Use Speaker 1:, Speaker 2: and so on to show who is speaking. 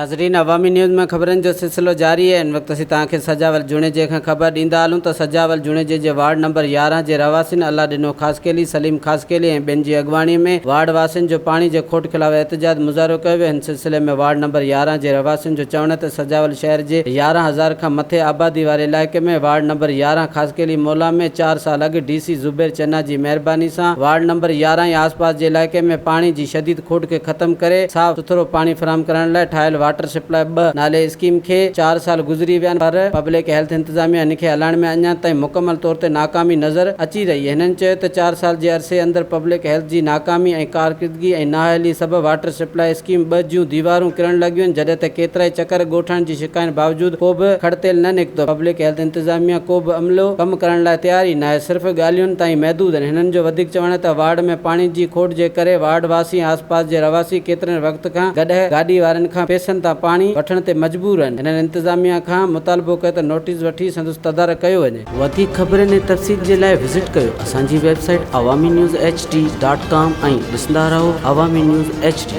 Speaker 1: नाज़रीन, अवामी न्यूज़ में ख़बरनि जो सिलसिलो जारी है। इन वक्त असीं तव्हांखे सजावल जुणेजे खां ख़बर ॾींदा हलूं त सजावल जुणेजे जे वार्ड नंबर 11 जे रवासिन अल्लाह ॾिनो ख़ासकेली, सलीम ख़ासकेली ऐं ॿियनि जी अॻवाणी में वार्ड वासिन जो पाणी जे खोट ख़िलाफ़ एहतजाज मुज़ाहिरो कयो वियो। हिन सिलसिले में वार्ड नंबर 11 जे रवासिन जो चवण ते सजावल शहर जे 11,000 खां मथे आबादी वारे इलाइक़े में वार्ड नंबर 11 ख़ासकेली मोला में 4 साल अॻु DC ज़ुबैर चन्ना जी महिरबानी सां वार्ड नंबर 11 ऐं आसपास जे इलाइक़े में पाणी जी शदीद खोट खे ख़त्म करे साफ़ सुथरो पाणी फराहम करण लाइ ठाहियल वाटर सप्लाई 2 नाले स्कीम खे 4 साल गुज़री विया पर पब्लिक हेल्थ इंतज़ामिया हिनखे हलाइण में अञा ताईं मुकमल तौर ते नाकामी नज़र अची रही है। हिननि चयो त 4 साल जे अरसे अंदरि पब्लिक हेल्थ जी नाकामी ऐं कारकिरदगी ऐं नाअहली सबबि वाटर सप्लाई स्कीम 2 जूं दीवारूं किरण लॻियूं आहिनि। जॾहिं त केतिरा ई चकर ॻोठण जी शिकायत बावजूद को बि खड़तेल न निकितो। पब्लिक हेल्थ इंतज़ामिया को बि अमलो कमु करण लाइ तयार ई न आहे, सिर्फ़ ॻाल्हियुनि ताईं महदूद आहिनि। हिननि जो वधीक चवण त वार्ड में पाणी जी खोट जे करे वार्ड वासी आसपास जे रवासी केतिरे वक़्त खां गॾु गाॾी वारनि खां पैसनि तां पाणी वठण ते मजबूर आहिनि। हिननि इंतज़ामिया खां मुतालबो कयो त नोटिस वठी संदसि तदारक कयो वञे। वधीक ख़बरनि ऐं तफ़सील जे लाइ विज़िट कयो असांजी वेबसाइट awamiNewsHD.com ऐं ॾिसंदा रहो अवामी न्यूज़ HD।